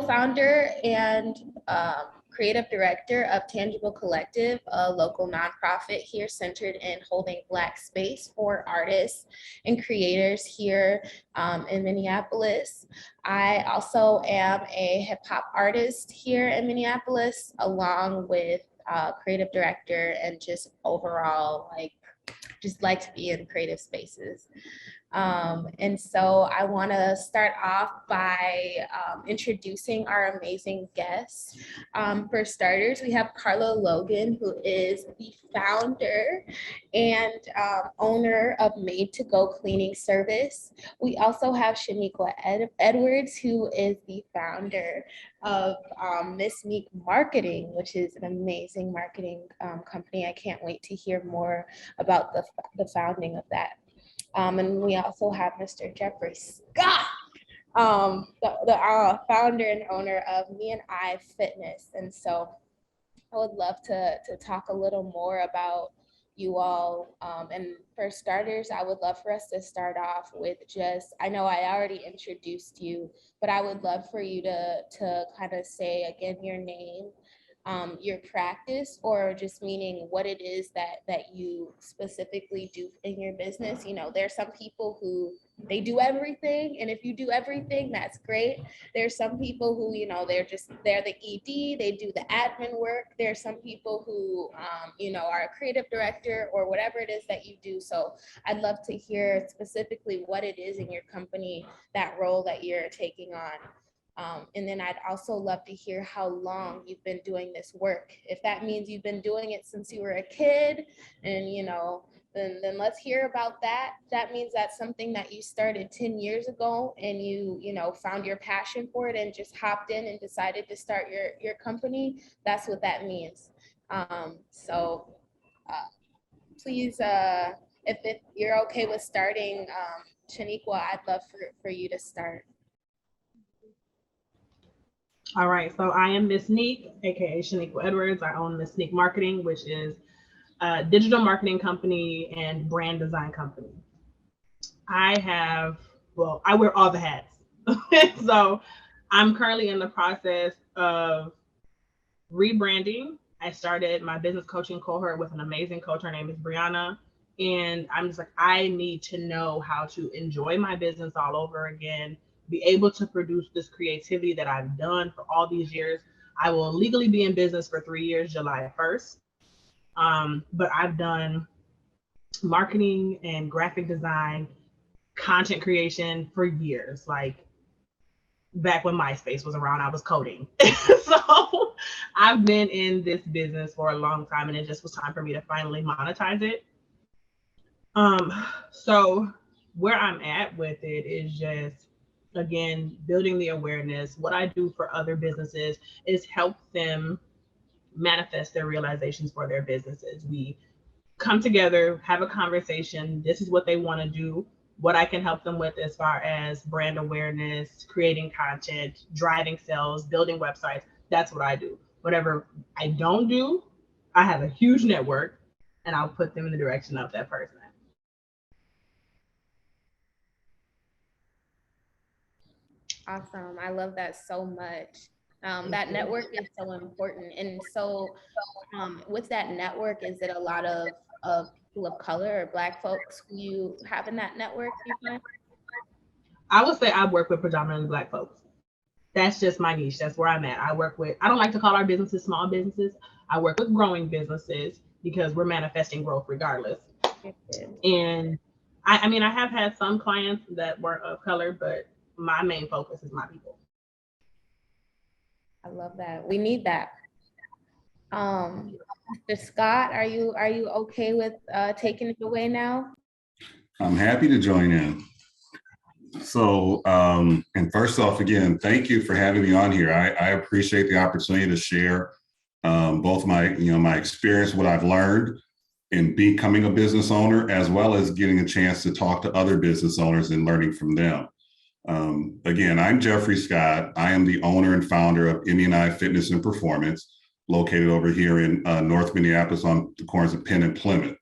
co-founder and creative director of Tangible Collective, a local nonprofit here centered in holding Black space for artists and creators here in Minneapolis. I also am a hip hop artist here in Minneapolis, along with creative director and just overall just like to be in creative spaces. And so I want to start off by introducing our amazing guests. For starters, we have Carla Logan, who is the founder and owner of Made to Go Cleaning Service. We also have Shaniqua Edwards, who is the founder of Miss Meek Marketing, which is an amazing marketing company. I can't wait to hear more about the founding of that. And we also have Mr. Jeffrey Scott, the founder and owner of Me and I Fitness. And so I would love to talk a little more about you all. And for starters, I would love for us to start off with I know I already introduced you, but I would love for you to kind of say again your name, your practice, or just meaning what it is that you specifically do in your business. You know, there's some people who they do everything, and if you do everything, that's great. There's some people who, you know, they're the ED, they do the admin work. There's some people who, you know, are a creative director or whatever it is that you do. So I'd love to hear specifically what it is in your company, that role that you're taking on. And then I'd also love to hear how long you've been doing this work. If that means you've been doing it since you were a kid, and you know, then let's hear about that. That means that's something that you started 10 years ago, and you know, found your passion for it and just hopped in and decided to start your company. That's what that means. So please, if you're okay with starting, Shaniqua, I'd love for you to start. All right, so I am Miss Neek, aka Shaniqua Edwards. I own Miss Neek Marketing, which is a digital marketing company and brand design company. I wear all the hats. So I'm currently in the process of rebranding. I started my business coaching cohort with an amazing coach. Her name is Brianna. And I'm just like, I need to know how to enjoy my business all over again, be able to produce this creativity that I've done for all these years. I will legally be in business for 3 years, July 1st. But I've done marketing and graphic design, content creation for years. Like back when MySpace was around, I was coding. So I've been in this business for a long time, and it just was time for me to finally monetize it. So where I'm at with it is just, again, building the awareness. What I do for other businesses is help them manifest their realizations for their businesses. We come together, have a conversation. This is what they want to do, what I can help them with as far as brand awareness, creating content, driving sales, building websites. That's what I do. Whatever I don't do, I have a huge network, and I'll put them in the direction of that person. Awesome. I love that so much. That network is so important. And so with that network, is it a lot of people of color or Black folks who you have in that network, you find? I would say I work with predominantly Black folks. That's just my niche. That's where I'm at. I don't like to call our businesses small businesses. I work with growing businesses because we're manifesting growth regardless. And I mean, I have had some clients that were of color, but my main focus is my people. I love that. We need that. Mr. Scott, are you okay with taking it away now? I'm happy to join in. So, and first off, again, thank you for having me on here. I appreciate the opportunity to share both my experience, what I've learned in becoming a business owner, as well as getting a chance to talk to other business owners and learning from them. Again, I'm Jeffrey Scott. I am the owner and founder of Me and I Fitness and Performance, located over here in North Minneapolis on the corners of Penn and Plymouth.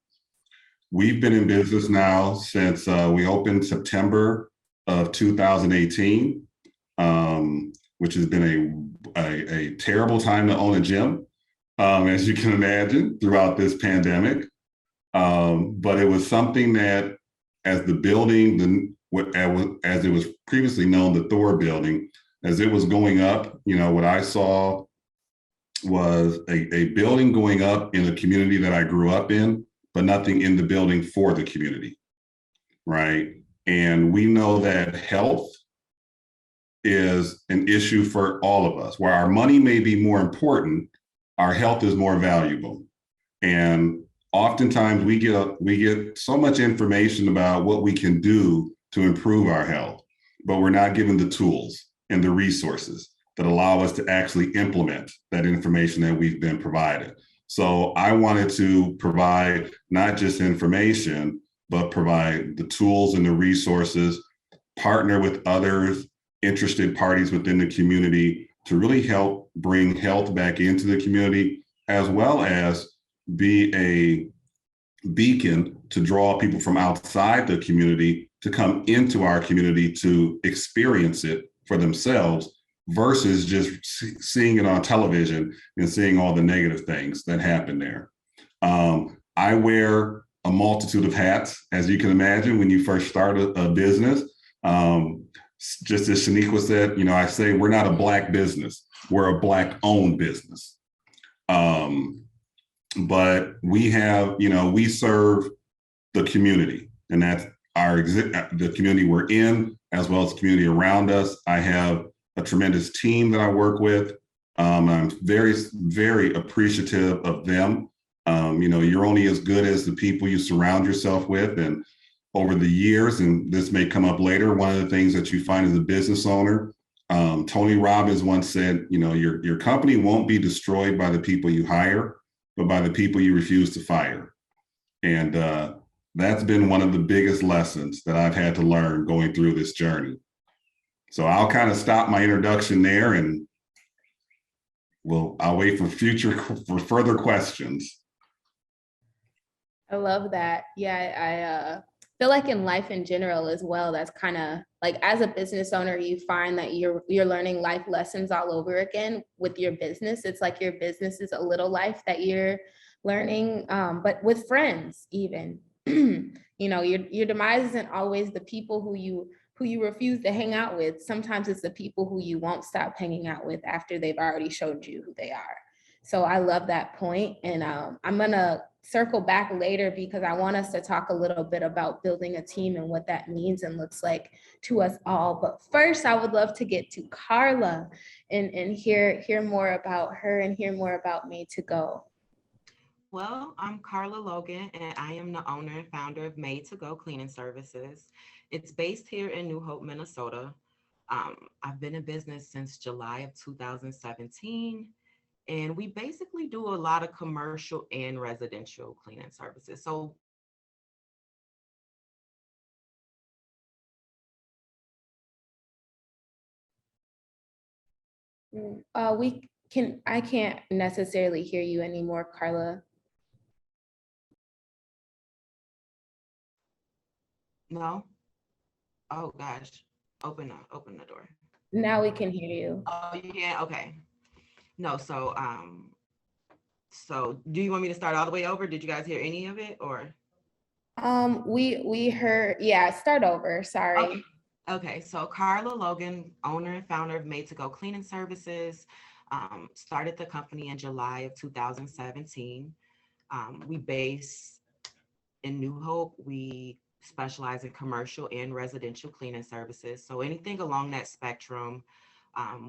We've been in business now since we opened September of 2018. which has been a terrible time to own a gym, as you can imagine, throughout this pandemic. But it was something that, as the building, as it was previously known, the Thor building, as it was going up, what I saw was a building going up in a community that I grew up in, but nothing in the building for the community, right? And we know that health is an issue for all of us. Where our money may be more important, our health is more valuable. And oftentimes we get so much information about what we can do to improve our health, but we're not given the tools and the resources that allow us to actually implement that information that we've been provided. So I wanted to provide not just information, but provide the tools and the resources, partner with others, interested parties within the community to really help bring health back into the community, as well as be a beacon to draw people from outside the community to come into our community to experience it for themselves versus just seeing it on television and seeing all the negative things that happen there. I wear a multitude of hats, as you can imagine, when you first start a business. Just as Shaniqua said, I say we're not a Black business, we're a Black owned business. But we have, we serve the community, and that's the community we're in, as well as the community around us. I have a tremendous team that I work with. I'm very, very appreciative of them. You're only as good as the people you surround yourself with. And over the years, and this may come up later, one of the things that you find as a business owner, Tony Robbins once said, your company won't be destroyed by the people you hire, but by the people you refuse to fire. And that's been one of the biggest lessons that I've had to learn going through this journey. So I'll kind of stop my introduction there, and I'll wait for further questions. I love that. Yeah, I feel like in life in general as well, that's kind of like, as a business owner, you find that you're learning life lessons all over again with your business. It's like your business is a little life that you're learning, but with friends even. Your demise isn't always the people who you refuse to hang out with. Sometimes it's the people who you won't stop hanging out with after they've already showed you who they are. So I love that point. And I'm going to circle back later because I want us to talk a little bit about building a team and what that means and looks like to us all. But first, I would love to get to Carla and hear more about her and hear more about Made to Go. Well, I'm Carla Logan, and I am the owner and founder of Made to Go Cleaning Services. It's based here in New Hope, Minnesota. I've been in business since July of 2017, and we basically do a lot of commercial and residential cleaning services. So I can't necessarily hear you anymore, Carla. no, oh gosh, open the door. Now we can hear you. Oh, you can? Okay. No, so do you want me to start all the way over? Did you guys hear any of it or? We heard, yeah, start over, sorry. Okay, so Carla Logan, owner and founder of Made to Go Cleaning Services, started the company in July of 2017. We base in New Hope. We specialize in commercial and residential cleaning services. So anything along that spectrum.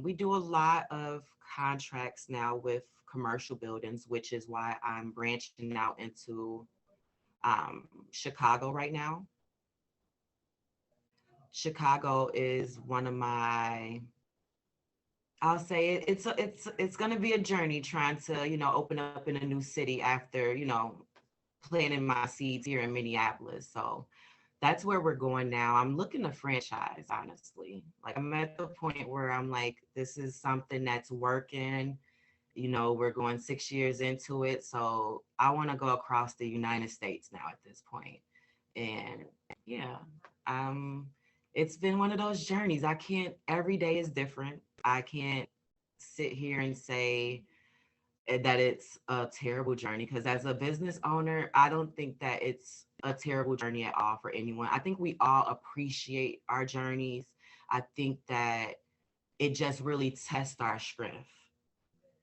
We do a lot of contracts now with commercial buildings, which is why I'm branching out into Chicago right now. Chicago is one of my, I'll say it's going to be a journey trying to, open up in a new city after, planting my seeds here in Minneapolis. So that's where we're going now. I'm looking to franchise, honestly. Like, I'm at the point where I'm like, this is something that's working. We're going 6 years into it. So I want to go across the United States now at this point. And yeah, it's been one of those journeys. Every day is different. I can't sit here and say that it's a terrible journey, because as a business owner, I don't think that it's a terrible journey at all for anyone. I think we all appreciate our journeys. I think that it just really tests our strength.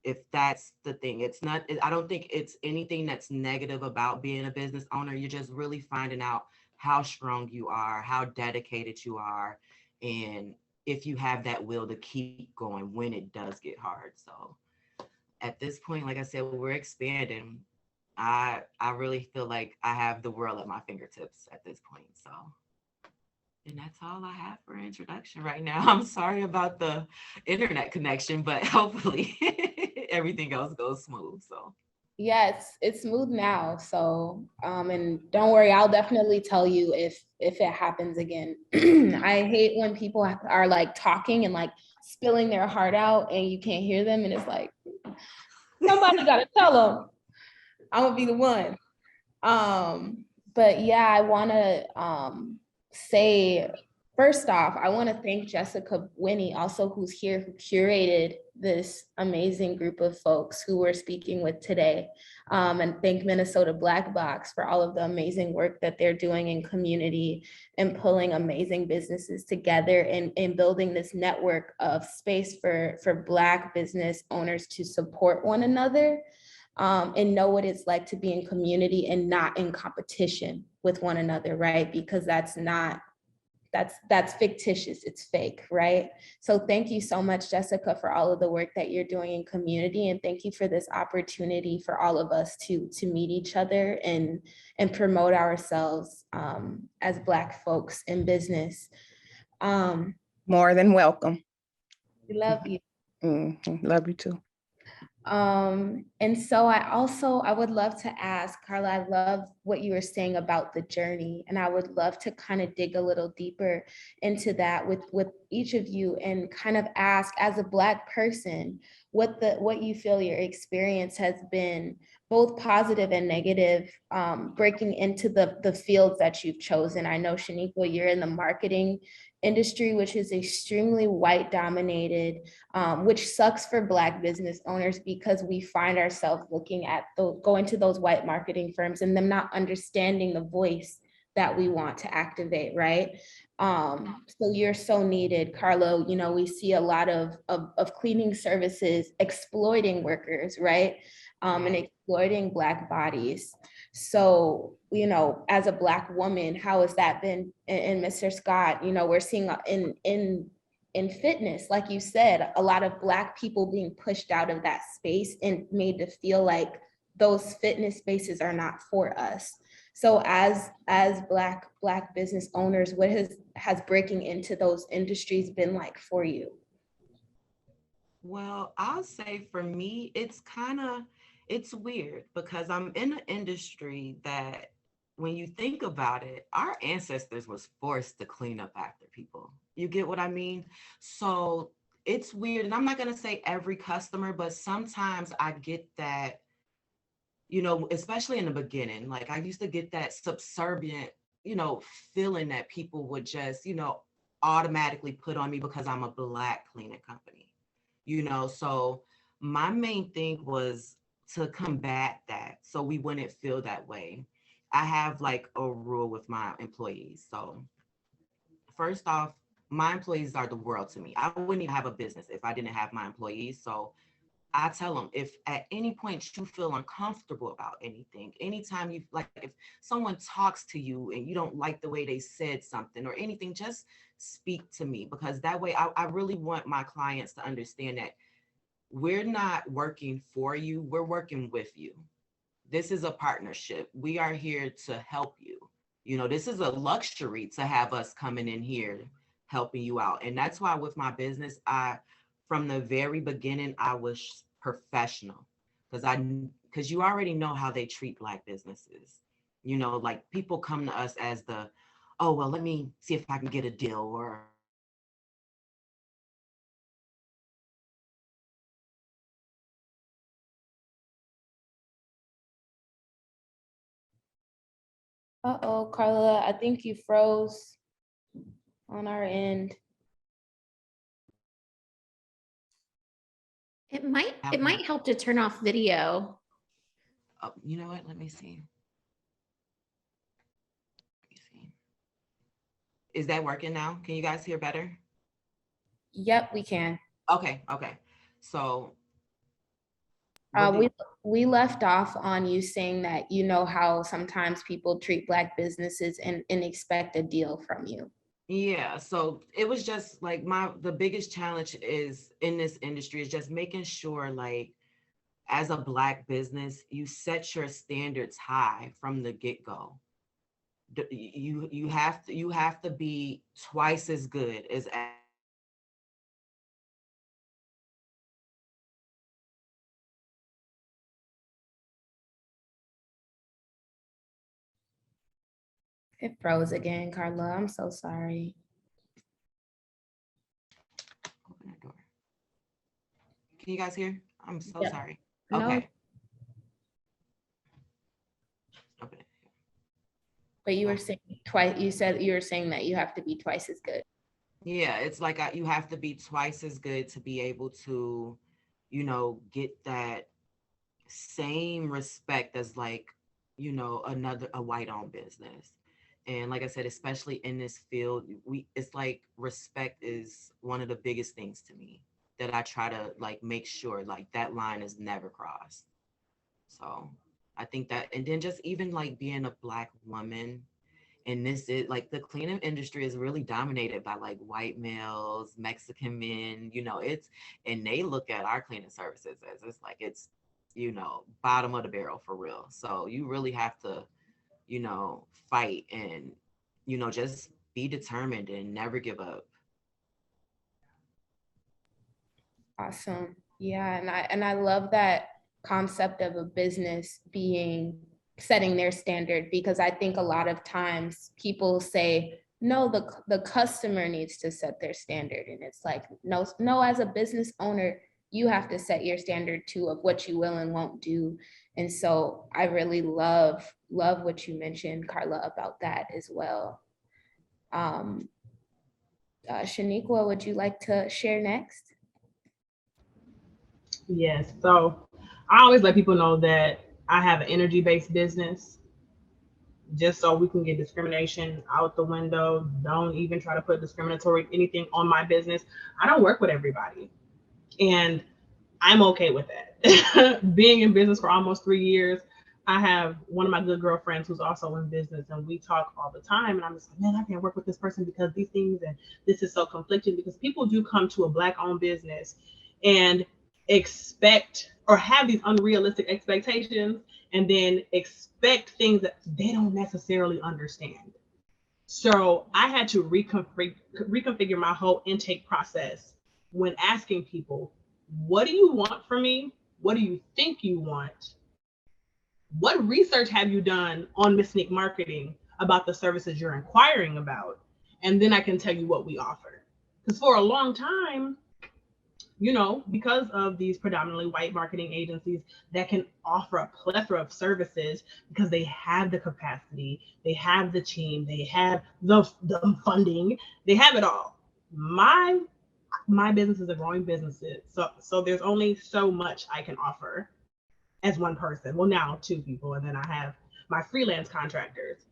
If that's the thing, I don't think it's anything that's negative about being a business owner. You're just really finding out how strong you are, how dedicated you are, and if you have that will to keep going when it does get hard. So at this point, like I said, we're expanding. I really feel like I have the world at my fingertips at this point. So, and that's all I have for introduction right now. I'm sorry about the internet connection, but hopefully everything else goes smooth. So Yeah, it's smooth now. So, and don't worry, I'll definitely tell you if it happens again. I hate when people are like talking and like spilling their heart out and you can't hear them, and it's like somebody got to tell them. I'm gonna be the one. But yeah, I want to say first off, I want to thank Jessica Winnie, also who's here, who curated this amazing group of folks who we're speaking with today. And thank Minnesota Black Box for all of the amazing work that they're doing in community and pulling amazing businesses together and building this network of space for Black business owners to support one another. And know what it's like to be in community and not in competition with one another, right? Because that's fictitious, it's fake, right? So thank you so much, Jessica, for all of the work that you're doing in community, and thank you for this opportunity for all of us to meet each other and promote ourselves as Black folks in business. More than welcome. We love you. Love you too. And so I would love to ask Carla, I love what you were saying about the journey, and I would love to kind of dig a little deeper into that with each of you and kind of ask, as a Black person, what you feel your experience has been, both positive and negative, breaking into the fields that you've chosen. I know, Shaniqua, you're in the marketing industry, which is extremely white dominated, which sucks for Black business owners because we find ourselves looking at going to those white marketing firms and them not understanding the voice that we want to activate, right? So you're so needed, Carlo. You know, we see a lot of cleaning services exploiting workers, right? And exploiting Black bodies. So, you know, as a Black woman, how has that been? And Mr. Scott, you know, we're seeing in fitness, like you said, a lot of Black people being pushed out of that space and made to feel like those fitness spaces are not for us. So as Black business owners, what has breaking into those industries been like for you? well, I'll say for me, it's weird because I'm in an industry that, when you think about it, our ancestors was forced to clean up after people. You get what I mean? So it's weird. And I'm not going to say every customer, but sometimes I get that, especially in the beginning, like I used to get that subservient, feeling that people would just, automatically put on me because I'm a Black cleaning company. So my main thing was to combat that so we wouldn't feel that way. I have like a rule with my employees. So first off, my employees are the world to me. I wouldn't even have a business if I didn't have my employees. So I tell them, if at any point you feel uncomfortable about anything, anytime if someone talks to you and you don't like the way they said something or anything, just speak to me, because that way I really want my clients to understand that we're not working for you, we're working with you. This is a partnership. We are here to help you. This is a luxury to have us coming in here helping you out. And that's why with my business, from the very beginning, I was professional, because you already know how they treat Black businesses. Like people come to us as oh, well, let me see if I can get a deal, or Uh-oh, Carla, I think you froze. on our end. It might help to turn off video. Oh, you know what? Let me see. Is that working now? Can you guys hear better? Yep, we can. Okay. So what We left off on you saying that you know how sometimes people treat Black businesses and expect a deal from you. yeah, so it was just like the biggest challenge is in this industry is just making sure, like, as a Black business, you set your standards high from the get-go. You have to be twice as good as It froze again, Carla. I'm so sorry. open that door. Can you guys hear? I'm so Yep. sorry. No. Okay. Open it. But you were saying twice. You said you were saying that you have to be twice as good. Yeah, it's like you have to be twice as good to be able to, get that same respect as, like, a white-owned business. And like I said, especially in this field, it's like respect is one of the biggest things to me that I try to, like, make sure, like, that line is never crossed. So I think that, and then just even like being a Black woman, and this is like the cleaning industry is really dominated by like white males, Mexican men, and they look at our cleaning services as it's bottom of the barrel for real. So you really have to, fight and, just be determined and never give up. Awesome. Yeah, and I love that concept of a business being setting their standard, because I think a lot of times people say, no, the customer needs to set their standard. And it's like, no, as a business owner, you have to set your standard too of what you will and won't do. And so I really love what you mentioned, Carla, about that as well. Shaniqua, would you like to share next? Yes. So I always let people know that I have an energy-based business, just so we can get discrimination out the window. Don't even try to put discriminatory anything on my business. I don't work with everybody, and I'm okay with that. Being in business for almost 3 years, I have one of my good girlfriends who's also in business, and we talk all the time. And I'm just like, man, I can't work with this person because these things, and this is so conflicting, because people do come to a Black-owned business and expect or have these unrealistic expectations, and then expect things that they don't necessarily understand. So I had to reconfigure my whole intake process when asking people, what do you want from me? What do you think you want? What research have you done on Miss Sneak Marketing about the services you're inquiring about? And then I can tell you what we offer. Because for a long time, because of these predominantly white marketing agencies that can offer a plethora of services because they have the capacity, they have the team, they have the funding, they have it all. My business is a growing business, so there's only so much I can offer as one person. Well, now 2 people, and then I have my freelance contractors.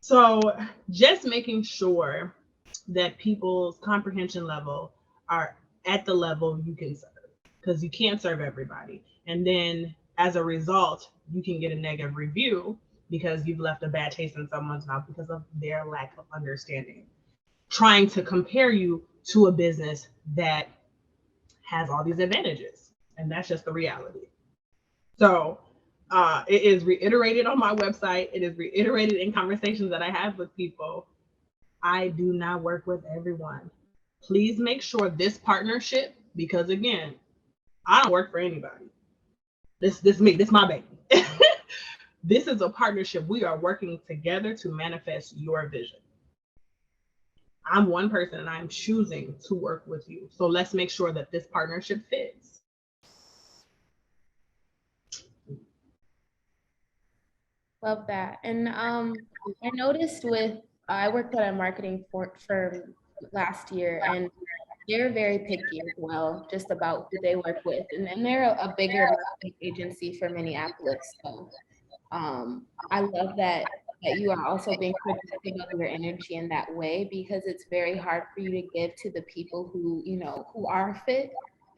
So just making sure that people's comprehension level are at the level you can serve, because you can't serve everybody. And then as a result, you can get a negative review because you've left a bad taste in someone's mouth because of their lack of understanding. Trying to compare you to a business that has all these advantages, and that's just the reality. So it is reiterated on my website. It is reiterated in conversations that I have with people. I do not work with everyone. Please make sure this partnership, because again, I don't work for anybody. This me, this my baby. This is a partnership. We are working together to manifest your vision. I'm one person and I'm choosing to work with you. So let's make sure that this partnership fits. Love that. And I noticed I worked at a marketing firm last year, and they're very picky as well, just about who they work with. And they're a bigger marketing agency for Minneapolis. So I love that you are also being protective of your energy in that way, because it's very hard for you to give to the people who, you know, who are fit,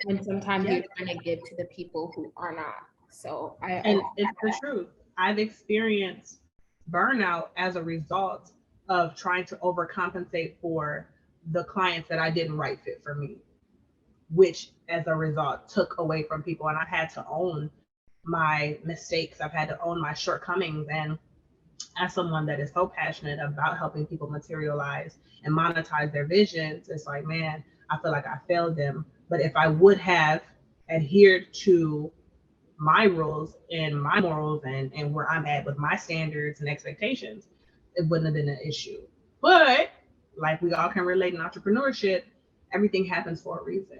when sometimes you're trying to give to the people who are not. So And it's the truth. I've experienced burnout as a result of trying to overcompensate for the clients that I didn't right fit for me, which as a result took away from people. And I've had to own my mistakes. I've had to own my shortcomings. And as someone that is so passionate about helping people materialize and monetize their visions, it's like, man, I feel like I failed them. But if I would have adhered to my rules and my morals and where I'm at with my standards and expectations, it wouldn't have been an issue. But like we all can relate in entrepreneurship, everything happens for a reason.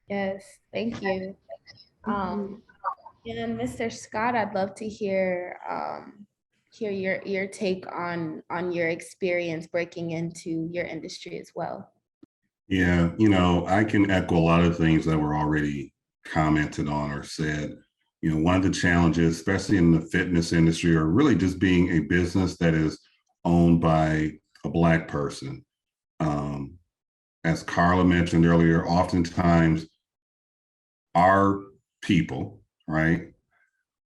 yes, thank you. And Mr. Scott, I'd love to hear your take on your experience breaking into your industry as well. Yeah, I can echo a lot of things that were already commented on or said. One of the challenges, especially in the fitness industry, or really just being a business that is owned by a Black person. As Carla mentioned earlier, oftentimes our people, right,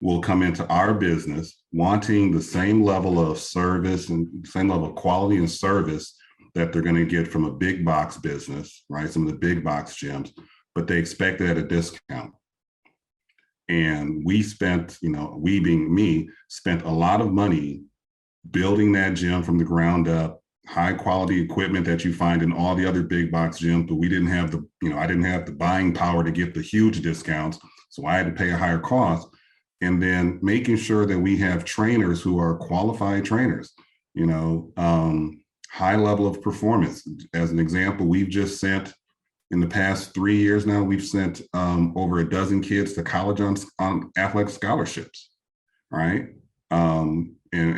will come into our business wanting the same level of service and same level of quality and service that they're going to get from a big box business, right? Some of the big box gyms, but they expect it at a discount. And we spent, we being me, spent a lot of money building that gym from the ground up, high quality equipment that you find in all the other big box gyms, but we didn't have the, I didn't have the buying power to get the huge discounts. So I had to pay a higher cost. And then making sure that we have trainers who are qualified trainers, high level of performance. As an example, we've just sent, in the past 3 years now, we've sent over a dozen kids to college on athletic scholarships, right? And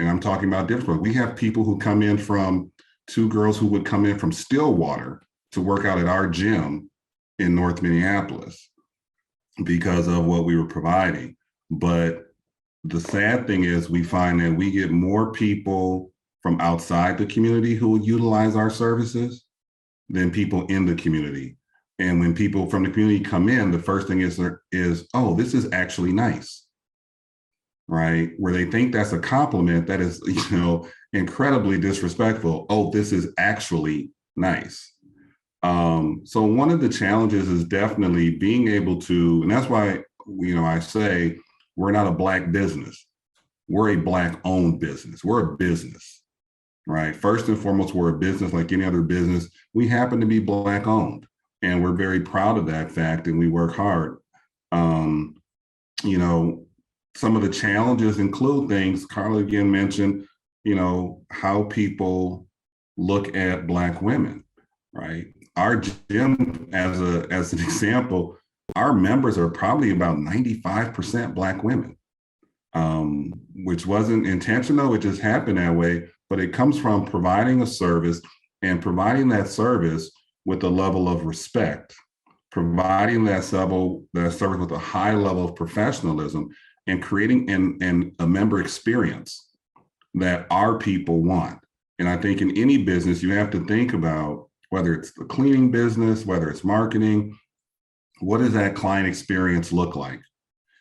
I'm talking about different. We have people who come in from, 2 girls who would come in from Stillwater to work out at our gym in North Minneapolis because of what we were providing. But the sad thing is we find that we get more people from outside the community who will utilize our services than people in the community. And when people from the community come in, the first thing is, oh, this is actually nice, right? Where they think that's a compliment, that is, incredibly disrespectful. Oh, this is actually nice. So one of the challenges is definitely being able to, and that's why, I say we're not a Black business. We're a Black owned business. We're a business, right? First and foremost, we're a business like any other business. We happen to be Black owned, and we're very proud of that fact, and we work hard. Some of the challenges include things Carla again mentioned, how people look at Black women, right? Our gym, as an example, our members are probably about 95% Black women, which wasn't intentional. It just happened that way, but it comes from providing a service and providing that service with a level of respect, providing that service with a high level of professionalism, and creating a member experience that our people want. And I think in any business, you have to think about, whether it's the cleaning business, whether it's marketing, what does that client experience look like?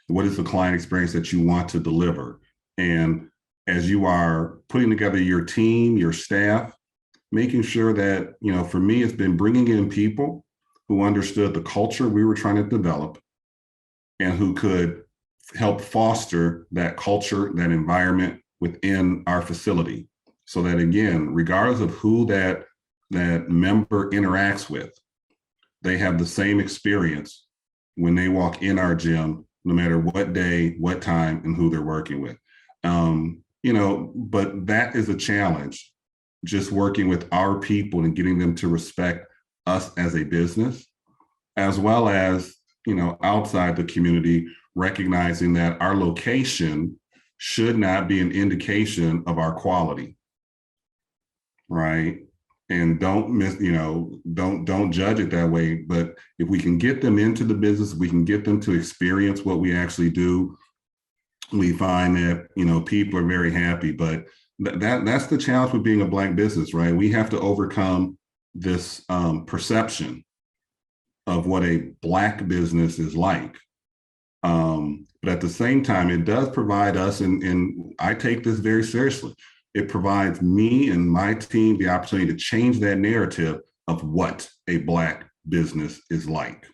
What is the client experience that you want to deliver? And as you are putting together your team, your staff, making sure that, for me, it's been bringing in people who understood the culture we were trying to develop and who could help foster that culture, that environment within our facility. So that, again, regardless of who that member interacts with, they have the same experience when they walk in our gym, no matter what day, what time, and who they're working with. But that is a challenge, just working with our people and getting them to respect us as a business, as well as, outside the community, recognizing that our location should not be an indication of our quality. right? And don't miss, don't judge it that way. But if we can get them into the business, we can get them to experience what we actually do. We find that, people are very happy. But that's the challenge with being a Black business, right? We have to overcome this perception of what a Black business is like. But at the same time, it does provide us, and I take this very seriously, it provides me and my team the opportunity to change that narrative of what a Black business is like.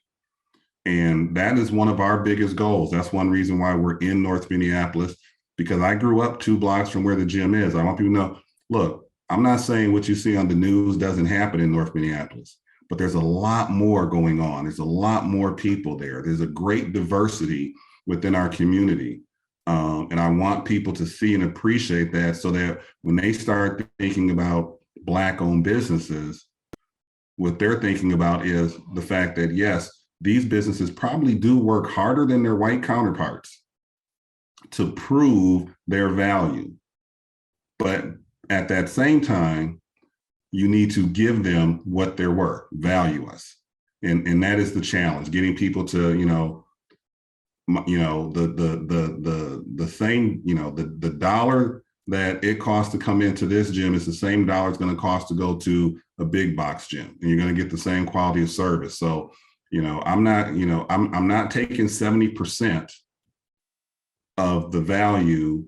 And that is one of our biggest goals. That's one reason why we're in North Minneapolis, because I grew up 2 blocks from where the gym is. I want people to know, look, I'm not saying what you see on the news doesn't happen in North Minneapolis, but there's a lot more going on. There's a lot more people there. There's a great diversity within our community. And I want people to see and appreciate that, so that when they start thinking about Black-owned businesses, what they're thinking about is the fact that, yes, these businesses probably do work harder than their white counterparts to prove their value. But at that same time, you need to give them what they're worth, value us. And that is the challenge, getting people to, the same, the dollar that it costs to come into this gym is the same dollar it's going to cost to go to a big box gym, and you're going to get the same quality of service. So, I'm not taking 70% of the value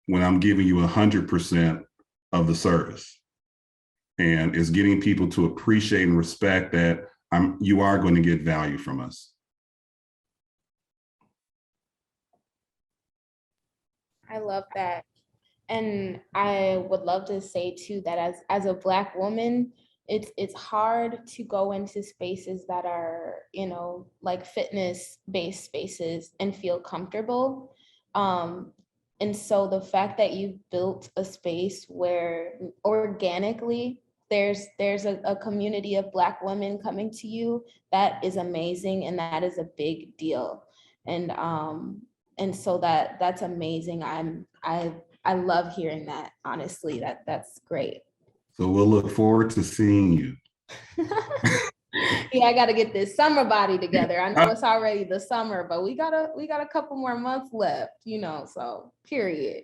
when I'm giving you 100% of the service. And it's getting people to appreciate and respect that you are going to get value from us. I love that. And I would love to say too that as a Black woman, it's hard to go into spaces that are, like fitness-based spaces and feel comfortable. And so the fact that you've built a space where organically there's a community of Black women coming to you, that is amazing, and that is a big deal. And so that's amazing. I love hearing that, honestly. That's great. So we'll look forward to seeing you. Yeah, I got to get this summer body together. I know it's already the summer, but we got a couple more months left, so period.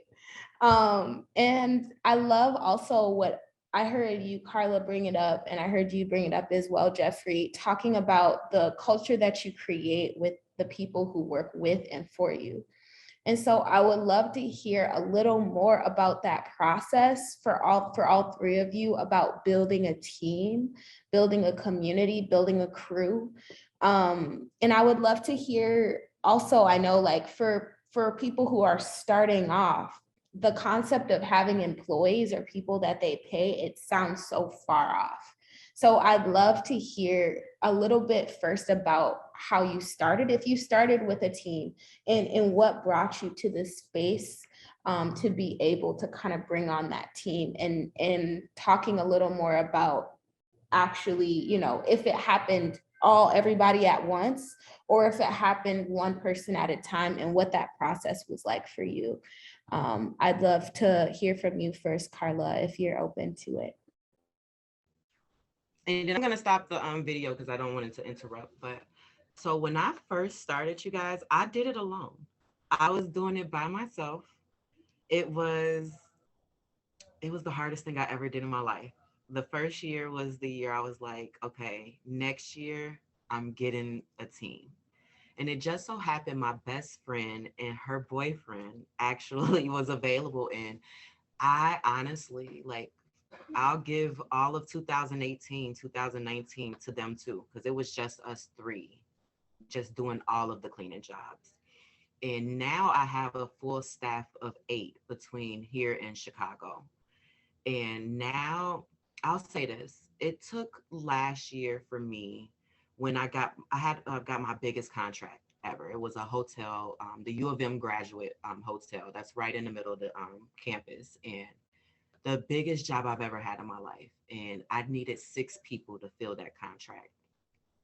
And I love also what I heard you, Carla, bring it up, and I heard you bring it up as well, Jeffrey, talking about the culture that you create with the people who work with and for you. And so I would love to hear a little more about that process for all 3 of you, about building a team, building a community, building a crew. And I would love to hear also, I know, like for people who are starting off, the concept of having employees or people that they pay, it sounds so far off. So I'd love to hear a little bit first about how you started, if you started with a team, and what brought you to this space to be able to kind of bring on that team, and talking a little more about actually, if it happened everybody at once, or if it happened one person at a time, and what that process was like for you. I'd love to hear from you first, Carla, if you're open to it. And then I'm going to stop the video because I don't want it to interrupt. But so when I first started, you guys, I did it alone. I was doing it by myself. It was the hardest thing I ever did in my life. The first year was the year I was like, okay, next year I'm getting a team. And it just so happened my best friend and her boyfriend actually was available. And I honestly, I'll give all of 2018, 2019 to them too, because it was just us 3 just doing all of the cleaning jobs. And now I have a full staff of 8 between here and Chicago. And now I'll say this, it took last year for me when I got my biggest contract ever. It was a hotel, the U of M graduate hotel that's right in the middle of the campus. And the biggest job I've ever had in my life. And I needed 6 people to fill that contract.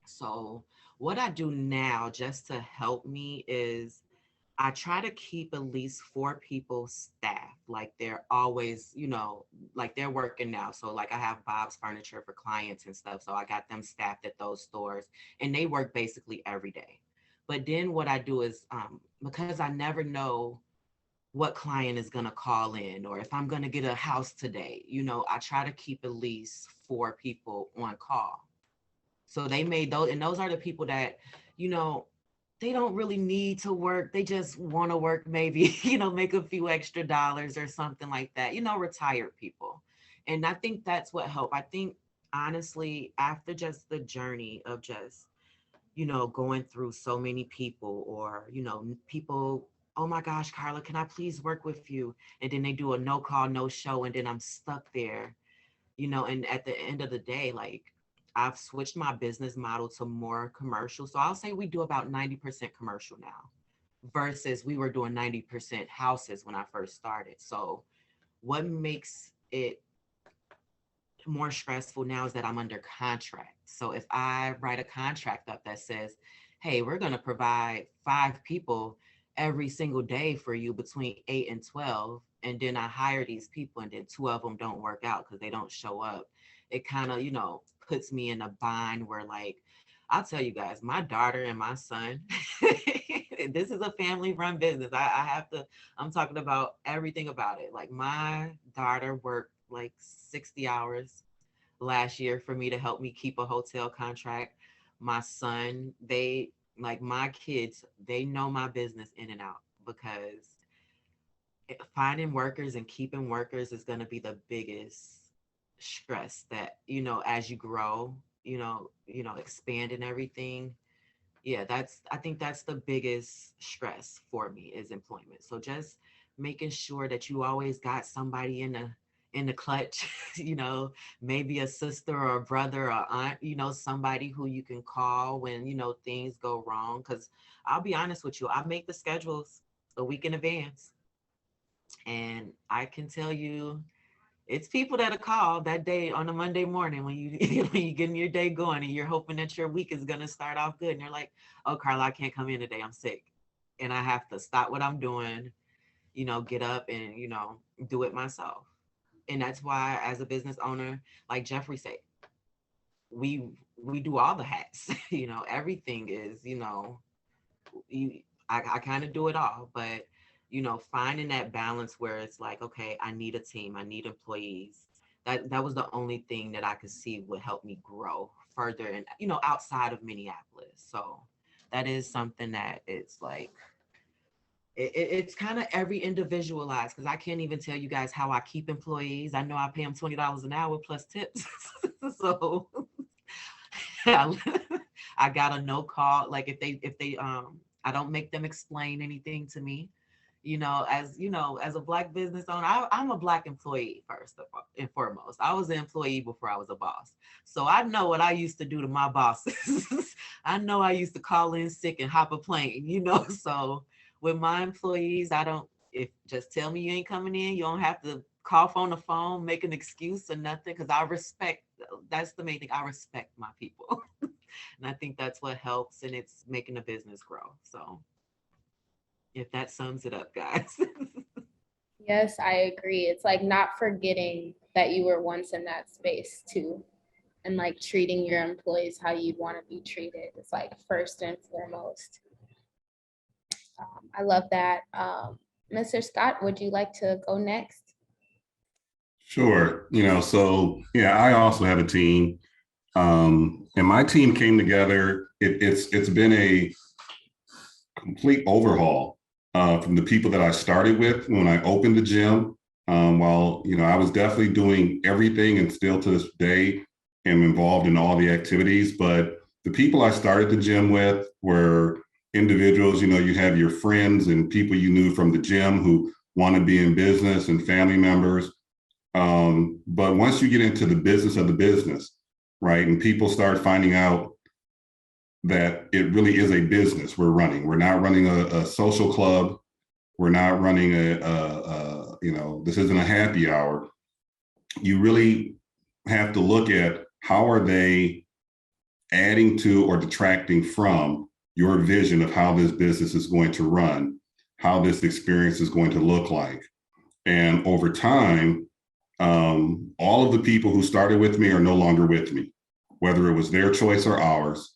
So what I do now just to help me is I try to keep at least 4 people staffed. Like they're always, like they're working now. So like I have Bob's Furniture for clients and stuff. So I got them staffed at those stores and they work basically every day. But then what I do is because I never know what client is going to call in or if I'm going to get a house today, I try to keep at least 4 people on call. So they made those, and those are the people that, they don't really need to work. They just want to work, maybe, make a few extra dollars or something like that, retired people. And I think that's what helped. I think, honestly, after just the journey of just, going through so many people or, people, oh my gosh, Carla, can I please work with you? And then they do a no call, no show. And then I'm stuck there, and at the end of the day, like, I've switched my business model to more commercial. So I'll say we do about 90% commercial now versus we were doing 90% houses when I first started. So what makes it more stressful now is that I'm under contract. So if I write a contract up that says, hey, we're going to provide 5 people every single day for you between 8 and 12, and then I hire these people and then 2 of them don't work out because they don't show up, it kind of, puts me in a bind where, like, I'll tell you guys, my daughter and my son, this is a family run business. I have to, I'm talking about everything about it. Like, my daughter worked like 60 hours last year for me to help me keep a hotel contract. My son, like my kids, they know my business in and out because finding workers and keeping workers is going to be the biggest stress that, as you grow, expand and everything. Yeah, I think that's the biggest stress for me is employment. So just making sure that you always got somebody in the clutch, maybe a sister or a brother or aunt, somebody who you can call when, things go wrong. Cause I'll be honest with you, I make the schedules a week in advance. And I can tell you, it's people that'll call that day on a Monday morning when you when you getting your day going and you're hoping that your week is gonna start off good. And you're like, oh, Carla, I can't come in today. I'm sick. And I have to stop what I'm doing, get up and, do it myself. And that's why as a business owner, like Jeffrey said, we do all the hats, everything is, I kind of do it all, but finding that balance where it's like, okay, I need a team, I need employees. That was the only thing that I could see would help me grow further and, outside of Minneapolis. So that is something that it's like, it's kind of every individualized because I can't even tell you guys how I keep employees. I know I pay them $20 an hour plus tips. So I got a no call. Like if they I don't make them explain anything to me. As a Black business owner, I'm a Black employee first and foremost. I was an employee before I was a boss. So I know what I used to do to my bosses. I know I used to call in sick and hop a plane, So with my employees, if just tell me you ain't coming in, you don't have to cough on the phone, make an excuse or nothing, because that's the main thing. I respect my people. And I think that's what helps, and it's making a business grow. So if that sums it up, guys. Yes, I agree. It's like not forgetting that you were once in that space too. And like treating your employees how you'd want to be treated. It's like first and foremost. I love that. Mr. Scott, would you like to go next? Sure. So yeah, I also have a team. And my team came together. It's been a complete overhaul from the people that I started with when I opened the gym. While I was definitely doing everything and still to this day am involved in all the activities, but the people I started the gym with were individuals, you have your friends and people you knew from the gym who want to be in business and family members. But once you get into the business of the business, right, and people start finding out that it really is a business we're running. We're not running a social club. We're not running this isn't a happy hour. You really have to look at how are they adding to or detracting from your vision of how this business is going to run. how this experience is going to look like. And over time, all of the people who started with me are no longer with me, whether it was their choice or ours.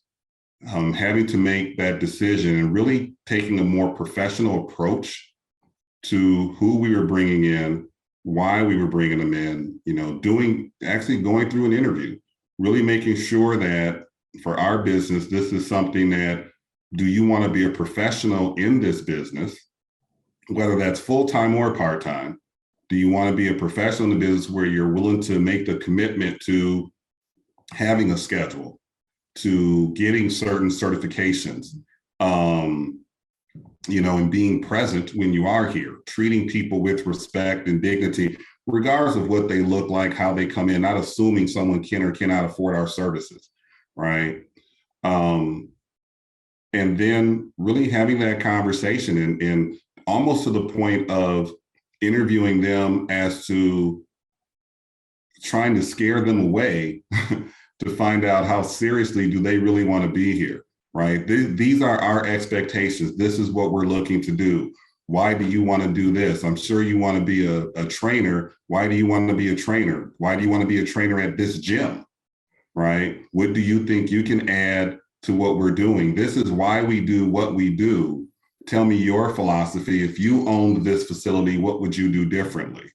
Having to make that decision and really taking a more professional approach to who we were bringing in, why we were bringing them in, going through an interview, really making sure that for our business, this is something that, do you want to be a professional in this business, whether that's full-time or part-time? Do you want to be a professional in the business where you're willing to make the commitment to having a schedule, to getting certain certifications, and being present when you are here, treating people with respect and dignity, regardless of what they look like, how they come in, not assuming someone can or cannot afford our services, right? And then really having that conversation and almost to the point of interviewing them as to trying to scare them away to find out how seriously do they really want to be here, right? These are our expectations. This is what we're looking to do. Why do you want to do this? I'm sure you want to be a trainer. Why do you want to be a trainer? Why do you want to be a trainer at this gym, right? What do you think you can add to what we're doing? This is why we do what we do. Tell me your philosophy. If you owned this facility, what would you do differently,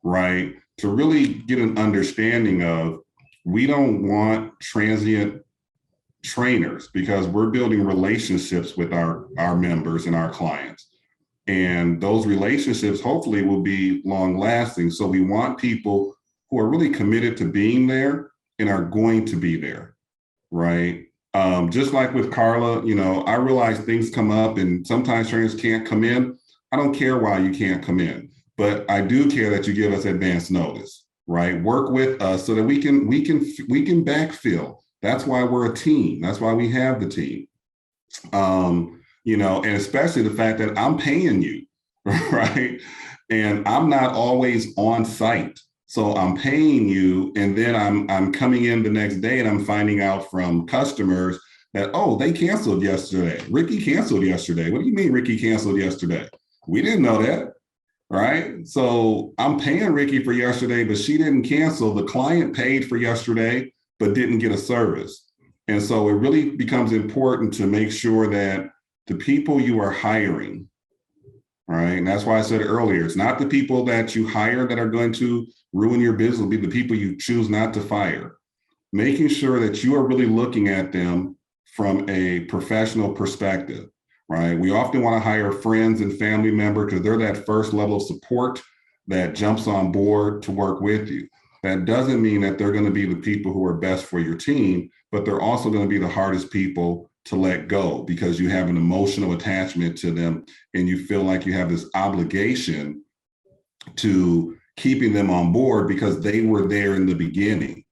right? To really get an understanding of, we don't want transient trainers because we're building relationships with our members and our clients. And those relationships hopefully will be long lasting. So we want people who are really committed to being there and are going to be there, right? Just like with Carla, I realize things come up and sometimes trainers can't come in. I don't care why you can't come in, but I do care that you give us advance notice, right? Work with us so that we can backfill. That's why we're a team. That's why we have the team. And especially the fact that I'm paying you, right? And I'm not always on site. So I'm paying you, and then I'm coming in the next day and I'm finding out from customers that, oh, they canceled yesterday. Ricky canceled yesterday. What do you mean Ricky canceled yesterday? We didn't know that, right? So I'm paying Ricky for yesterday, but she didn't cancel. The client paid for yesterday, but didn't get a service. And so it really becomes important to make sure that the people you are hiring, right? And that's why I said earlier, it's not the people that you hire that are going to ruin your business, it'll be the people you choose not to fire. Making sure that you are really looking at them from a professional perspective, right? We often want to hire friends and family members because they're that first level of support that jumps on board to work with you. That doesn't mean that they're going to be the people who are best for your team, but they're also going to be the hardest people to let go because you have an emotional attachment to them and you feel like you have this obligation to keeping them on board because they were there in the beginning.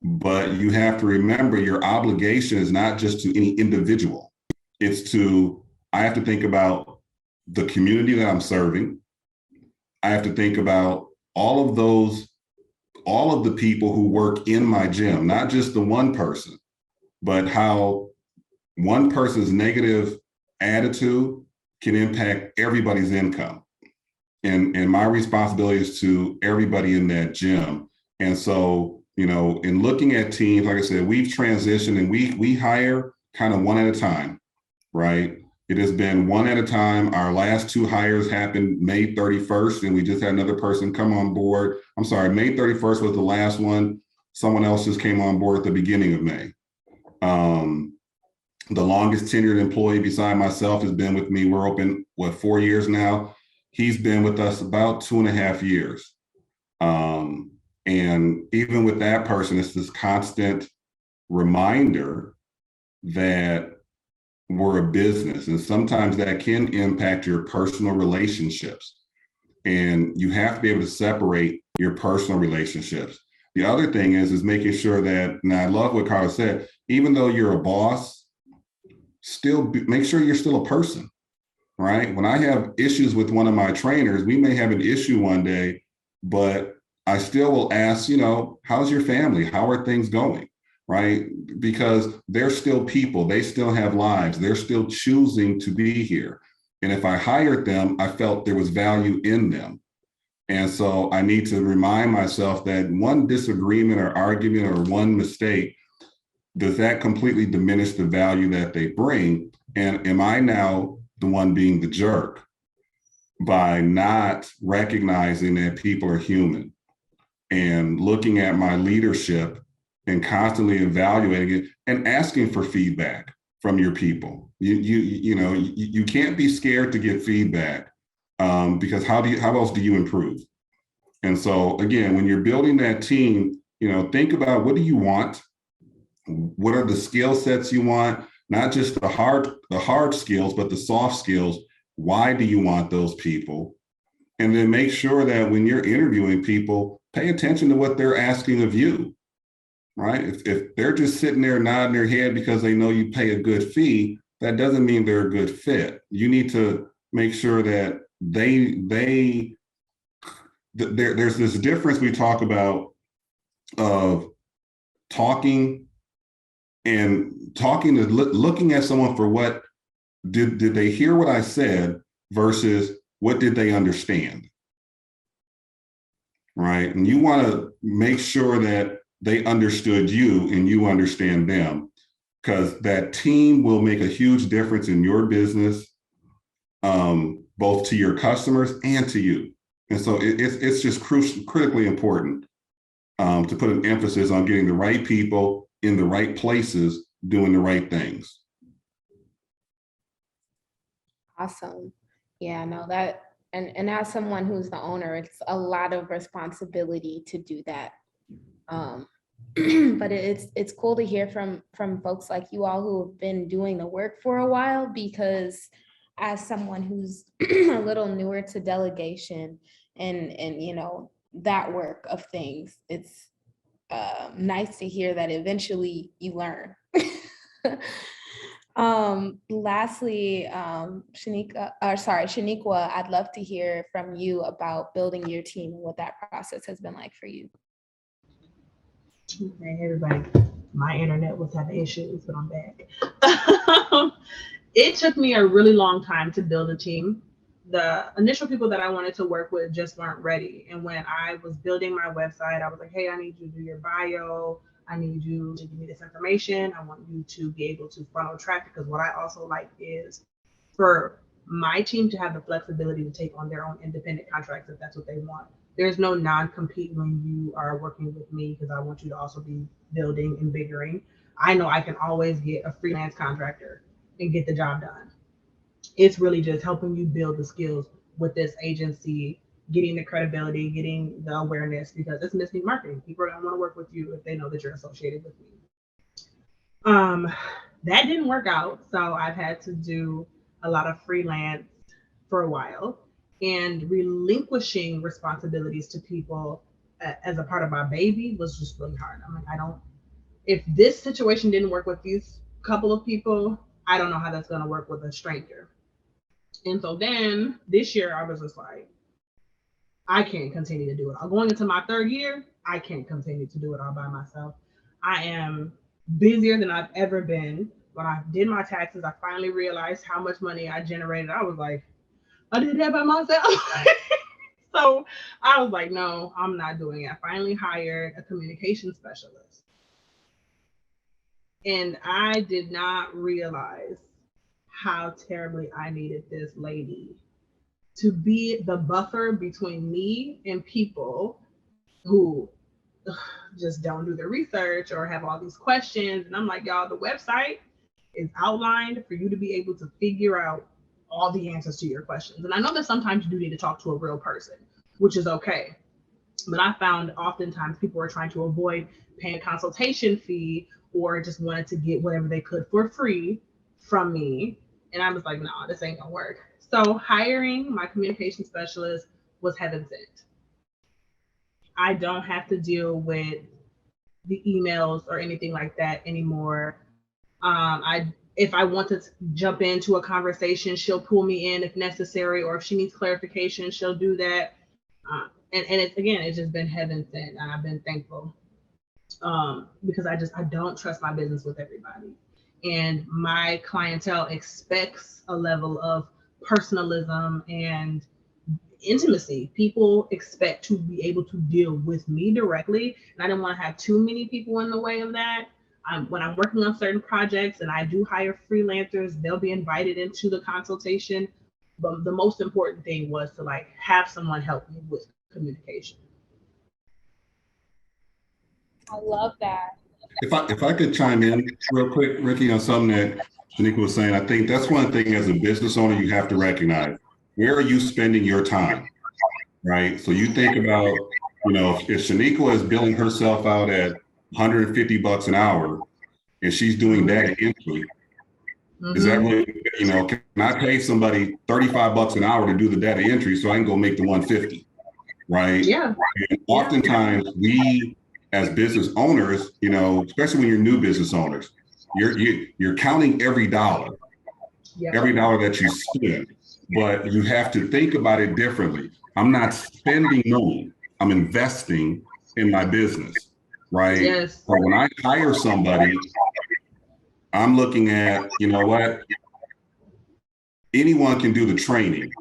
But you have to remember your obligation is not just to any individual. It's to, I have to think about the community that I'm serving. I have to think about all of the people who work in my gym, not just the one person, but how one person's negative attitude can impact everybody's income. And my responsibility is to everybody in that gym. And so, in looking at teams, like I said, we've transitioned and we hire kind of one at a time, right? It has been one at a time. Our last two hires happened May 31st, and we just had another person come on board. I'm sorry, May 31st was the last one. Someone else just came on board at the beginning of May. The longest tenured employee beside myself has been with me. We're open, 4 years now. He's been with us about 2.5 years. And even with that person, it's this constant reminder that we're a business. And sometimes that can impact your personal relationships. And you have to be able to separate your personal relationships. The other thing is making sure that, and I love what Carla said, even though you're a boss, make sure you're still a person. Right? When I have issues with one of my trainers, we may have an issue one day, but I still will ask, how's your family? How are things going? Right? Because they're still people. They still have lives. They're still choosing to be here. And if I hired them, I felt there was value in them. And so I need to remind myself that one disagreement or argument or one mistake, does that completely diminish the value that they bring? And am I now the one being the jerk by not recognizing that people are human and looking at my leadership and constantly evaluating it and asking for feedback from your people? You can't be scared to get feedback, because how else do you improve? And so again, when you're building that team, think about, what do you want? What are the skill sets you want? Not just the hard skills, but the soft skills. Why do you want those people? And then make sure that when you're interviewing people, pay attention to what they're asking of you, right? If they're just sitting there nodding their head because they know you pay a good fee, that doesn't mean they're a good fit. You need to make sure that there's this difference we talk about of talking is looking at someone for what did they hear what I said versus what did they understand, right? And you want to make sure that they understood you and you understand them, because that team will make a huge difference in your business, both to your customers and to you. And so it's just critically important to put an emphasis on getting the right people in the right places doing the right things. Awesome. Yeah, no, that, and as someone who's the owner, it's a lot of responsibility to do that. But it's cool to hear from folks like you all who have been doing the work for a while, because as someone who's a little newer to delegation and that work of things, it's nice to hear that eventually you learn. Lastly, Shaniqua, I'd love to hear from you about building your team and what that process has been like for you. Hey, everybody. My internet was having issues, but I'm back. It took me a really long time to build a team. The initial people that I wanted to work with just weren't ready. And when I was building my website, I was like, hey, I need you to do your bio. I need you to give me this information. I want you to be able to funnel traffic, because what I also like is for my team to have the flexibility to take on their own independent contracts if that's what they want. There's no non-compete when you are working with me, because I want you to also be building and biggering. I know I can always get a freelance contractor and get the job done. It's really just helping you build the skills with this agency, getting the credibility, getting the awareness, because it's Miss Neat Marketing. People don't want to work with you if they know that you're associated with me. That didn't work out, so I've had to do a lot of freelance for a while, and relinquishing responsibilities to people as a part of my baby was just really hard. I'm like, if this situation didn't work with these couple of people, I don't know how that's going to work with a stranger. And so then this year I was just like, I can't continue to do it all. Going into my third year, I can't continue to do it all by myself. I am busier than I've ever been. When I did my taxes, I finally realized how much money I generated. I was like, I did that by myself. So I was like, no, I'm not doing it. I finally hired a communication specialist. And I did not realize how terribly I needed this lady to be the buffer between me and people who just don't do their research or have all these questions. And I'm like, y'all, the website is outlined for you to be able to figure out all the answers to your questions. And I know that sometimes you do need to talk to a real person, which is okay. But I found oftentimes people were trying to avoid paying a consultation fee or just wanted to get whatever they could for free from me. And I was like, no, this ain't gonna work. So hiring my communication specialist was heaven sent. I don't have to deal with the emails or anything like that anymore. If I want to jump into a conversation, she'll pull me in if necessary, or if she needs clarification, she'll do that. And it's just been heaven sent, and I've been thankful, because I don't trust my business with everybody, and my clientele expects a level of personalism and intimacy. People expect to be able to deal with me directly, and I didn't want to have too many people in the way of that. When I'm working on certain projects and I do hire freelancers, they'll be invited into the consultation. But the most important thing was to like have someone help me with communication. I love that. If I could chime in real quick, Ricky, on something that Shanika was saying, I think that's one thing as a business owner you have to recognize. Where are you spending your time, right? So you think about, if Shanika is billing herself out at $150 an hour and she's doing data entry, is that really, can I pay somebody $35 an hour to do the data entry so I can go make the 150, right? Yeah. And oftentimes we, as business owners, especially when you're new business owners, you're counting every dollar, every dollar that you spend, but you have to think about it differently. I'm not spending money, I'm investing in my business, right? Yes. So when I hire somebody, I'm looking at, what? Anyone can do the training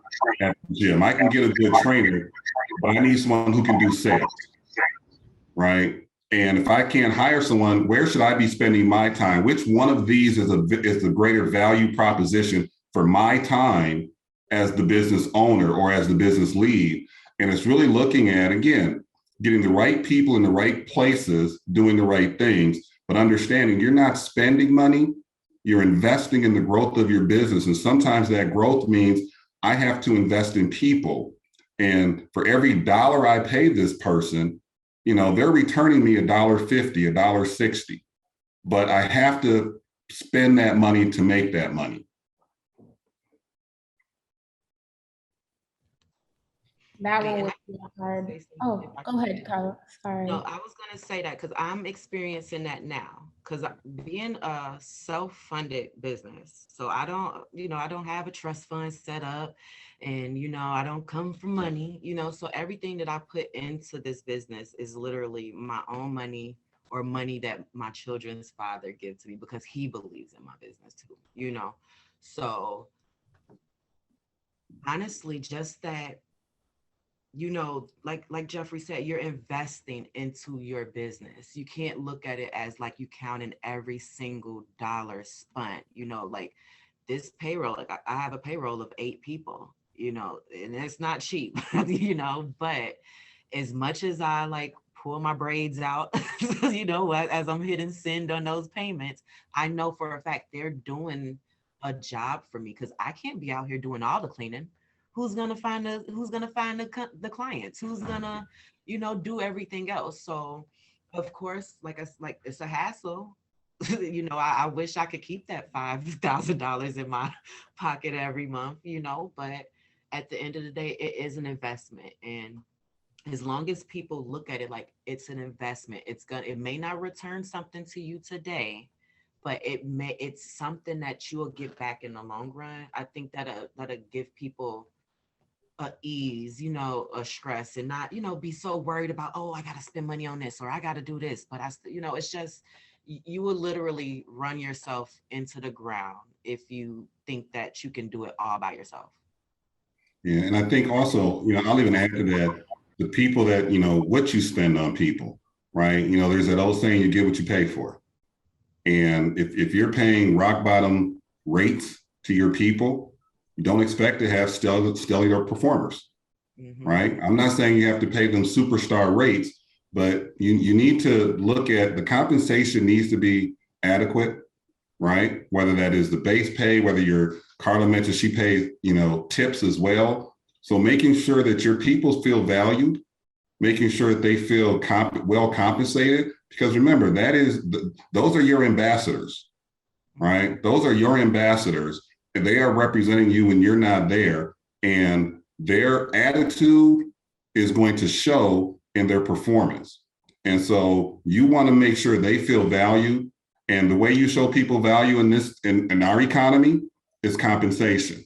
at the gym. I can get a good trainer, but I need someone who can do sales, right? And if I can't hire someone, where should I be spending my time? Which one of these is the greater value proposition for my time as the business owner or as the business lead? And it's really looking at, again, getting the right people in the right places, doing the right things, but understanding you're not spending money, you're investing in the growth of your business. And sometimes that growth means I have to invest in people. And for every dollar I pay this person, they're returning me $1.50, $1.60, but I have to spend that money to make that money. That one was hard. Oh, go ahead, Carla. Sorry. No, I was going to say that because I'm experiencing that now. Because being a self-funded business, so I don't have a trust fund set up, and I don't come from money. So everything that I put into this business is literally my own money or money that my children's father gives to me because he believes in my business too. So honestly, just that. Like Jeffrey said, you're investing into your business. You can't look at it as like you counting every single dollar spent, like this payroll, like I have a payroll of 8 people, and it's not cheap, but as much as I like pull my braids out, as I'm hitting send on those payments, I know for a fact they're doing a job for me because I can't be out here doing all the cleaning. Who's gonna find the clients? Who's gonna, do everything else? So, of course, like it's a hassle. I wish I could keep that $5,000 in my pocket every month. But at the end of the day, it is an investment, and as long as people look at it like it's an investment, it may not return something to you today, but it's something that you will get back in the long run. I think that'll give people a ease, a stress, and not, be so worried about, oh, I got to spend money on this or I got to do this. But it's just, you will literally run yourself into the ground if you think that you can do it all by yourself. Yeah. And I think also, I'll even add to that, the people that, what you spend on people, right? There's that old saying, you get what you pay for. And if you're paying rock bottom rates to your people, you don't expect to have stellar performers, right? I'm not saying you have to pay them superstar rates, but you need to look at the compensation needs to be adequate, right? Whether that is the base pay, whether Carla mentioned she pays, tips as well. So making sure that your people feel valued, making sure that they feel well compensated, because remember, those are your ambassadors, right? Those are your ambassadors. And they are representing you when you're not there, and their attitude is going to show in their performance. And so you want to make sure they feel valued. And the way you show people value in our economy is compensation,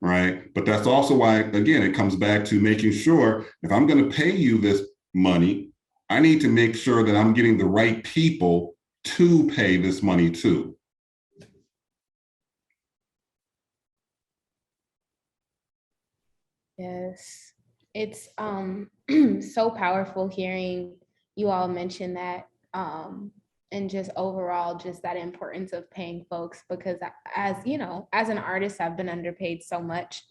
right? But that's also why, again, it comes back to making sure if I'm going to pay you this money, I need to make sure that I'm getting the right people to pay this money to. Yes, it's so powerful hearing you all mention that, and just overall just that importance of paying folks, because as you know, as an artist, I've been underpaid so much.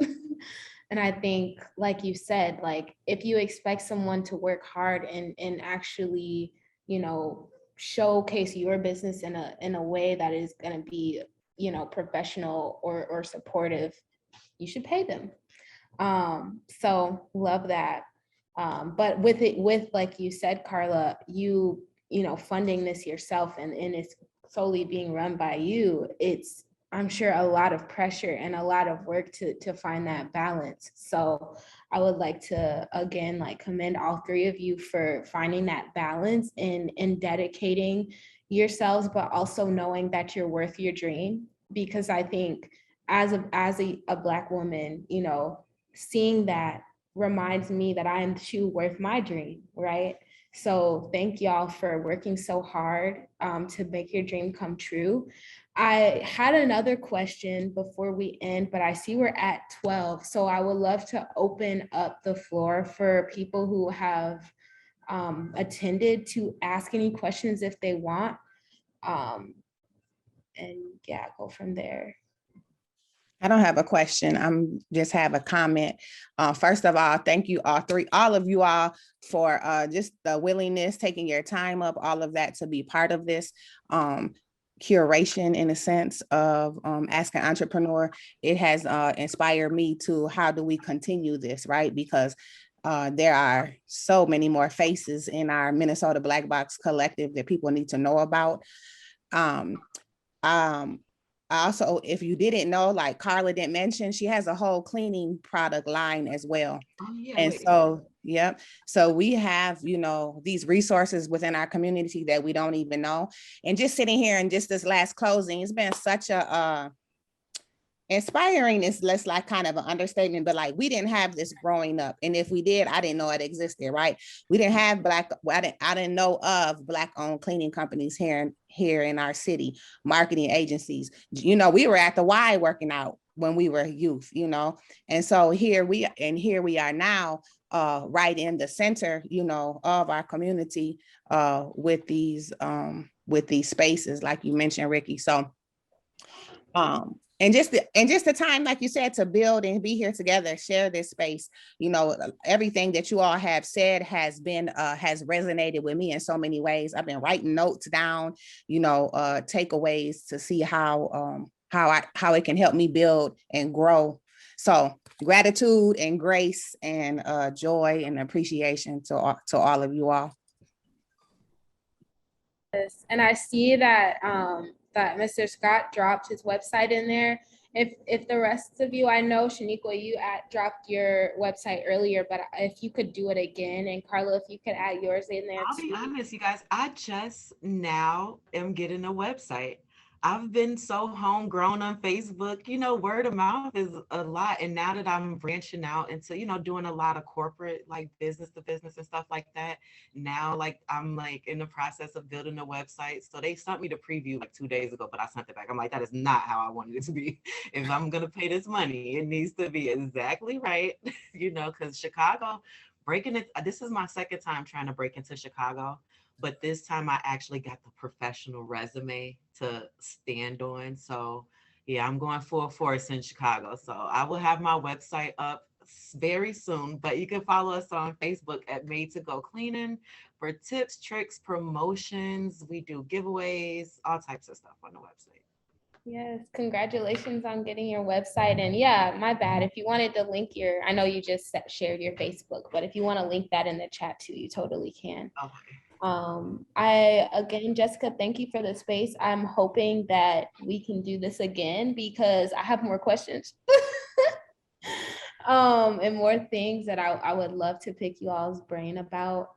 And I think, like you said, like if you expect someone to work hard and actually, you know, showcase your business in a way that is going to be, you know, professional or supportive, you should pay them. So love that. But with it, with like you said, Carla, you know, funding this yourself and it's solely being run by you, it's, I'm sure, a lot of pressure and a lot of work to find that balance. So I would like to again like commend all three of you for finding that balance and dedicating yourselves, but also knowing that you're worth your dream. Because I think as a Black woman, you know, seeing that reminds me that I am too worth my dream, right? So thank y'all for working so hard to make your dream come true. I had another question before we end, but I see we're at 12. So I would love to open up the floor for people who have attended to ask any questions if they want. Um, and yeah, go from there. I don't have a question. I'm just have a comment. First of all, thank you all of you all for just the willingness, taking your time up, all of that to be part of this curation in a sense of Ask an Entrepreneur. It has inspired me to how do we continue this, right? Because there are so many more faces in our Minnesota Black Box Collective that people need to know about. Um, Also, if you didn't know, like Carla didn't mention, she has a whole cleaning product line as well. Oh, yeah, And wait. so, yep. So we have, you know, these resources within our community that we don't even know. And just sitting here and just this last closing, it's been such a inspiring is less like kind of an understatement, but like we didn't have this growing up. And if we did, I didn't know it existed, right? We didn't have I didn't know of Black owned cleaning companies here in our city, marketing agencies. You know, we were at the Y working out when we were youth, you know. And so here we are now, right in the center, you know, of our community, with these spaces, like you mentioned, Ricky. So and just the time, like you said, to build and be here together, share this space. You know, everything that you all have said has been has resonated with me in so many ways. I've been writing notes down, you know, takeaways to see how it can help me build and grow. So gratitude and grace and joy and appreciation to all of you all. And I see that that Mr. Scott dropped his website in there. If the rest of you, I know Shaniqua, you dropped your website earlier, but if you could do it again, and Carla, if you could add yours in there I'll be too. honest, you guys, I just now am getting a website. I've been so homegrown on Facebook, you know, word of mouth is a lot. And now that I'm branching out into, you know, doing a lot of corporate, like business to business and stuff like that, now like I'm like in the process of building a website. So they sent me the preview like 2 days ago, but I sent it back. I'm like, that is not how I wanted it to be. If I'm gonna pay this money, it needs to be exactly right, you know, because Chicago, breaking it, this is my second time trying to break into Chicago, but this time I actually got the professional resume to stand on. So yeah, I'm going full force in Chicago. So I will have my website up very soon, but you can follow us on Facebook at Made to Go Cleaning for tips, tricks, promotions. We do giveaways, all types of stuff on the website. Yes, congratulations on getting your website. And yeah, my bad. If you wanted to link your, I know you just shared your Facebook, but if you want to link that in the chat too, you totally can. Okay. I, again, Jessica, thank you for the space. I'm hoping that we can do this again because I have more questions. And more things that I would love to pick you all's brain about.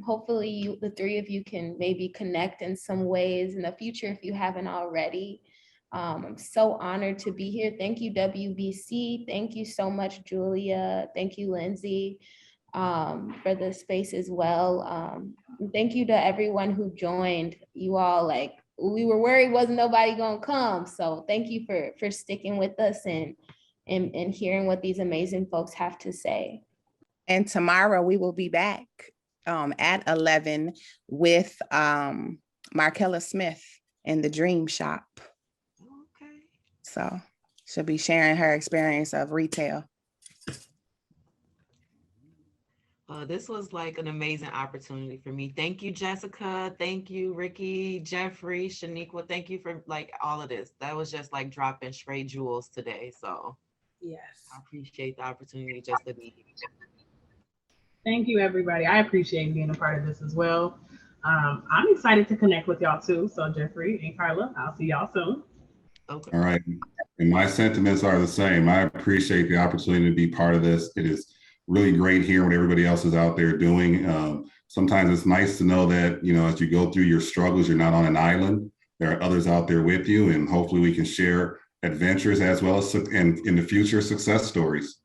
Hopefully you, the three of you, can maybe connect in some ways in the future if you haven't already. I'm so honored to be here. Thank you, WBC. Thank you so much, Julia. Thank you, Lindsay, for the space as well. Thank you to everyone who joined. You all, like, we were worried wasn't nobody gonna come. So thank you for sticking with us and and hearing what these amazing folks have to say. And tomorrow we will be back at 11 with Markella Smith in the Dream Shop. Okay. So she'll be sharing her experience of retail. This was like an amazing opportunity for me. Thank you, Jessica. Thank you, Ricky, Jeffrey, Shaniqua. Thank you for like all of this. That was just like dropping straight jewels today. So Yes. I appreciate the opportunity just to be here. Thank you, everybody. I appreciate being a part of this as well. I'm excited to connect with y'all too. So Jeffrey and Carla, I'll see y'all soon. Okay. All right. And my sentiments are the same. I appreciate the opportunity to be part of this. It is really great hearing what everybody else is out there doing. Sometimes it's nice to know that, you know, as you go through your struggles, you're not on an island. There are others out there with you, and hopefully we can share adventures as well as, and in the future, success stories.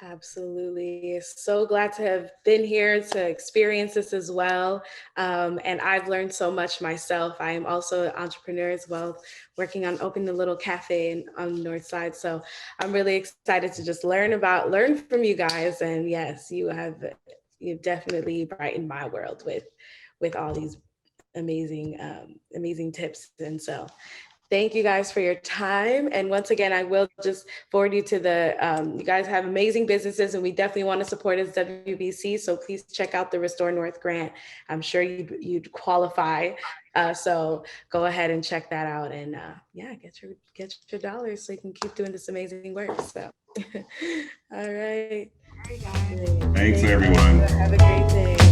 Absolutely. So glad to have been here to experience this as well. And I've learned so much myself. I am also an entrepreneur as well, working on opening a little cafe on Northside. So I'm really excited to just learn from you guys. And yes, you've definitely brightened my world with all these amazing tips. And so thank you guys for your time. And once again, I will just forward you to you guys have amazing businesses and we definitely want to support as WBC. So please check out the Restore North grant. I'm sure you'd qualify. So go ahead and check that out and yeah, get your dollars so you can keep doing this amazing work. So, all right. Thanks, everyone. Have a great day.